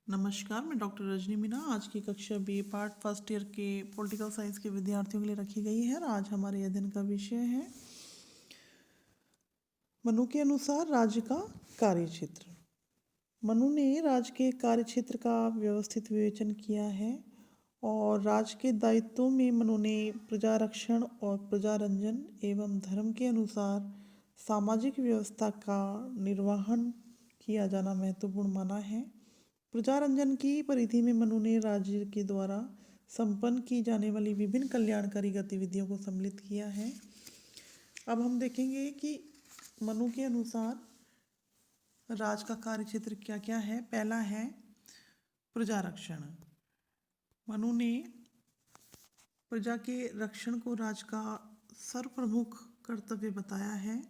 नमस्कार, मैं डॉक्टर रजनी मीना। आज की कक्षा बी पार्ट फर्स्ट ईयर के पॉलिटिकल साइंस के विद्यार्थियों के लिए रखी गई है और आज हमारे अध्ययन का विषय है मनु के अनुसार राज्य का कार्यक्षेत्र। मनु ने राज्य के कार्यक्षेत्र का व्यवस्थित विवेचन किया है और राज्य के दायित्वों में मनु ने प्रजा रक्षण और प्रजारंजन एवं धर्म के अनुसार सामाजिक व्यवस्था का निर्वहन किया जाना महत्वपूर्ण माना है। प्रजारंजन की परिधि में मनु ने राज्य के द्वारा संपन्न की जाने वाली विभिन्न कल्याणकारी गतिविधियों को सम्मिलित किया है। अब हम देखेंगे कि मनु के अनुसार राज्य का कार्यक्षेत्र क्या क्या है। पहला है प्रजारक्षण। मनु ने प्रजा के रक्षण को राज्य का सर्वप्रमुख कर्तव्य बताया है।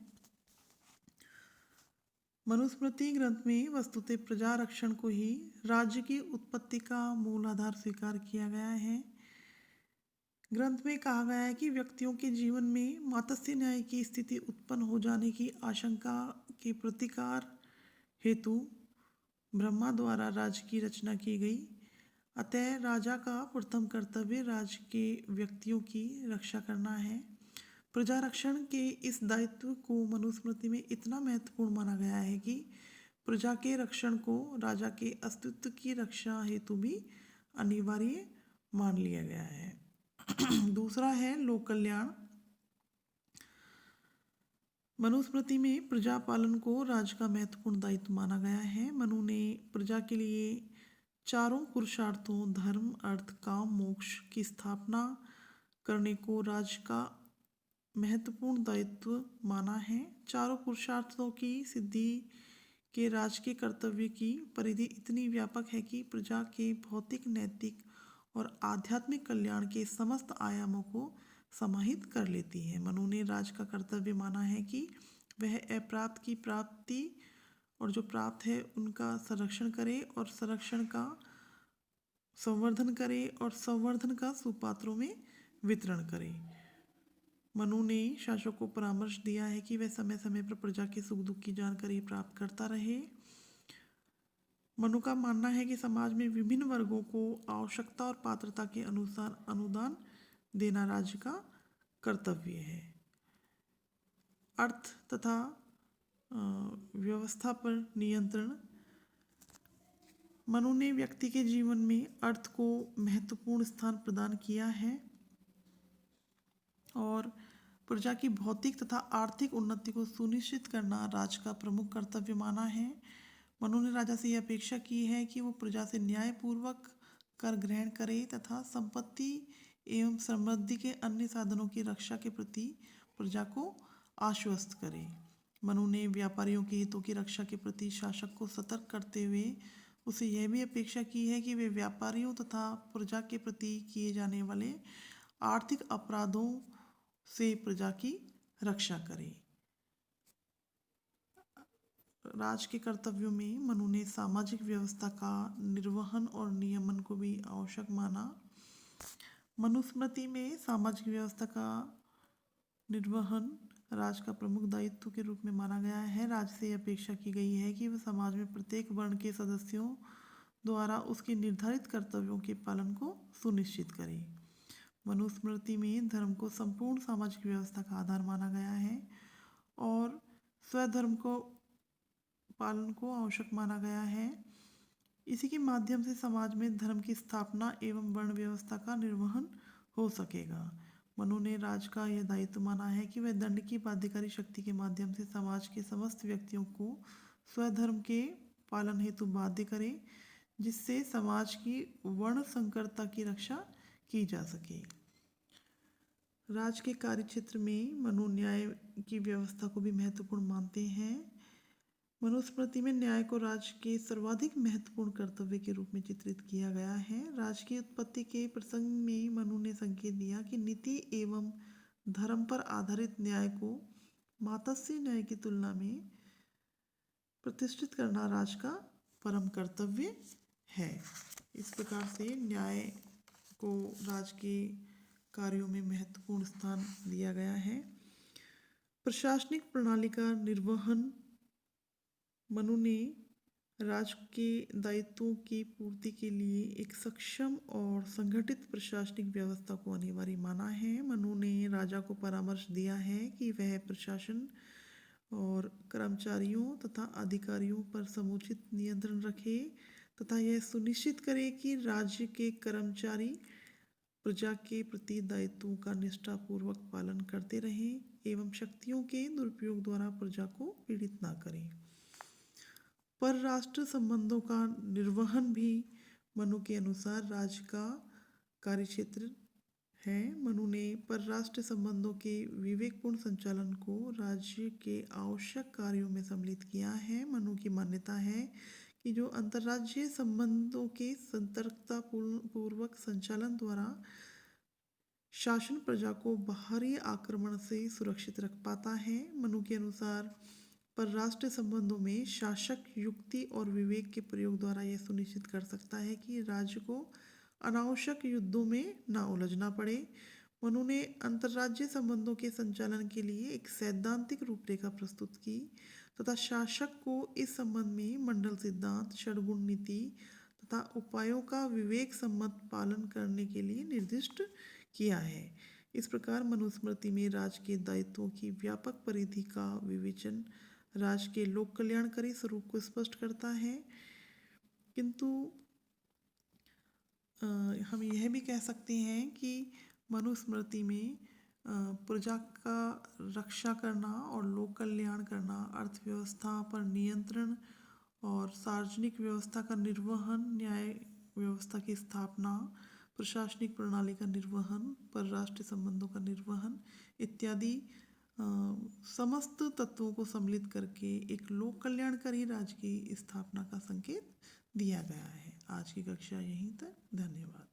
मनुस्मृति ग्रंथ में वस्तुतः प्रजा रक्षण को ही राज्य की उत्पत्ति का मूल आधार स्वीकार किया गया है। ग्रंथ में कहा गया है कि व्यक्तियों के जीवन में मात्स्य न्याय की स्थिति उत्पन्न हो जाने की आशंका के प्रतिकार हेतु ब्रह्मा द्वारा राज्य की रचना की गई। अतः राजा का प्रथम कर्तव्य राज्य के व्यक्तियों की रक्षा करना है। प्रजा रक्षण के इस दायित्व को मनुस्मृति में इतना महत्वपूर्ण माना गया है कि प्रजा के रक्षण को राजा के अस्तित्व की रक्षा हेतु भी अनिवार्य मान लिया गया है। दूसरा है लोक कल्याण। मनुस्मृति में प्रजा पालन को राज्य का महत्वपूर्ण दायित्व माना गया है। मनु ने प्रजा के लिए चारों पुरुषार्थों धर्म अर्थ काम मोक्ष की स्थापना करने को राज्य का महत्वपूर्ण दायित्व माना है। चारों पुरुषार्थों की सिद्धि के राज्य के कर्तव्य की परिधि इतनी व्यापक है कि प्रजा के भौतिक नैतिक और आध्यात्मिक कल्याण के समस्त आयामों को समाहित कर लेती है। मनु ने राज्य का कर्तव्य माना है कि वह अप्राप्त की प्राप्ति और जो प्राप्त है उनका संरक्षण करे और संरक्षण का संवर्धन करे और संवर्धन का सुपात्रों में वितरण करे। मनु ने शासक को परामर्श दिया है कि वह समय समय पर प्रजा के सुख दुख की जानकारी प्राप्त करता रहे। मनु का मानना है कि समाज में विभिन्न वर्गों को आवश्यकता और पात्रता के अनुसार अनुदान देना राज्य का कर्तव्य है। अर्थ तथा व्यवस्था पर नियंत्रण। मनु ने व्यक्ति के जीवन में अर्थ को महत्वपूर्ण स्थान प्रदान किया है और प्रजा की भौतिक तथा आर्थिक उन्नति को सुनिश्चित करना राज्य का प्रमुख कर्तव्य माना है। मनु ने राजा से यह अपेक्षा की है कि वो प्रजा से न्यायपूर्वक कर ग्रहण करे तथा संपत्ति एवं समृद्धि के अन्य साधनों की रक्षा के प्रति प्रजा को आश्वस्त करे। मनु ने व्यापारियों के हितों की रक्षा के प्रति शासक को सतर्क करते हुए उसे यह भी अपेक्षा की है कि वे व्यापारियों तथा प्रजा के प्रति किए जाने वाले आर्थिक अपराधों से प्रजा की रक्षा करे। राज के कर्तव्यों में मनु ने सामाजिक व्यवस्था का निर्वहन और नियमन को भी आवश्यक माना। मनुस्मृति में सामाजिक व्यवस्था का निर्वहन राज का प्रमुख दायित्व के रूप में माना गया है। राज्य से अपेक्षा की गई है कि वह समाज में प्रत्येक वर्ण के सदस्यों द्वारा उसके निर्धारित कर्तव्यों के पालन को सुनिश्चित करे। मनुस्मृति में धर्म को संपूर्ण सामाजिक व्यवस्था का आधार माना गया है और स्वधर्म को पालन को आवश्यक माना गया है। इसी के माध्यम से समाज में धर्म की स्थापना एवं वर्ण व्यवस्था का निर्वहन हो सकेगा। मनु ने राज का यह दायित्व माना है कि वह दंड की बाध्यकारी शक्ति के माध्यम से समाज के समस्त व्यक्तियों को स्वधर्म के पालन हेतु बाध्य करे, जिससे समाज की वर्ण संकरता की रक्षा की जा सके। राज के कार्यक्षेत्र में मनु न्याय की व्यवस्था को भी महत्वपूर्ण मानते हैं। मनुस्मृति में न्याय को राज्य के सर्वाधिक महत्वपूर्ण कर्तव्य के रूप में चित्रित किया गया है। राज्य की उत्पत्ति के प्रसंग में मनु ने संकेत दिया कि नीति एवं धर्म पर आधारित न्याय को मात्स्य न्याय की तुलना में प्रतिष्ठित करना राज्य का परम कर्तव्य है। इस प्रकार से न्याय को राज्य के कार्यों में महत्वपूर्ण स्थान दिया गया है। प्रशासनिक प्रणाली का निर्वहन मनु ने राज्य के दायित्वों की पूर्ति के लिए एक सक्षम और संगठित प्रशासनिक व्यवस्था को अनिवार्य माना है। मनु ने राजा को परामर्श दिया है कि वह प्रशासन और कर्मचारियों तथा अधिकारियों पर समुचित नियंत्रण रखे तथा यह सुनिश्चित करे कि राज्य के कर्मचारी प्रजा के प्रति दायित्वों का निष्ठापूर्वक पालन करते रहें एवं शक्तियों के दुरुपयोग द्वारा प्रजा को पीड़ित न करें। परराष्ट्र संबंधों का निर्वहन भी मनु के अनुसार राज्य का कार्यक्षेत्र है। मनु ने परराष्ट्र संबंधों के विवेकपूर्ण संचालन को राज्य के आवश्यक कार्यों में सम्मिलित किया है। मनु की मान्यता है कि जो अंतर्राज्यीय संबंधों के सतर्कता पूर्वक संचालन द्वारा शासन प्रजा को बाहरी आक्रमण से सुरक्षित रख पाता है। मनु के अनुसार परराष्ट्र संबंधों में शासक युक्ति और विवेक के प्रयोग द्वारा यह सुनिश्चित कर सकता है कि राज्य को अनावश्यक युद्धों में न उलझना पड़े। मनु ने अंतर्राज्यीय संबंधों के संचालन के लिए एक सैद्धांतिक रूपरेखा प्रस्तुत की तथा शासक को इस संबंध में मंडल सिद्धांत, षड्गुण नीति तथा उपायों का विवेक सम्मत पालन करने के लिए निर्दिष्ट किया है। इस प्रकार मनुस्मृति में राज्य के दायित्वों की व्यापक परिधि का विवेचन राज्य के लोक कल्याणकारी स्वरूप को स्पष्ट करता है। किंतु हम यह भी कह सकते हैं कि मनुस्मृति में प्रजा का रक्षा करना और लोक कल्याण करना, अर्थव्यवस्था पर नियंत्रण और सार्वजनिक व्यवस्था का निर्वहन, न्याय व्यवस्था की स्थापना, प्रशासनिक प्रणाली का निर्वहन, परराष्ट्र संबंधों का निर्वहन इत्यादि समस्त तत्वों को सम्मिलित करके एक लोक कल्याणकारी राज्य की स्थापना का संकेत दिया गया है। आज की कक्षा यहीं तक। धन्यवाद।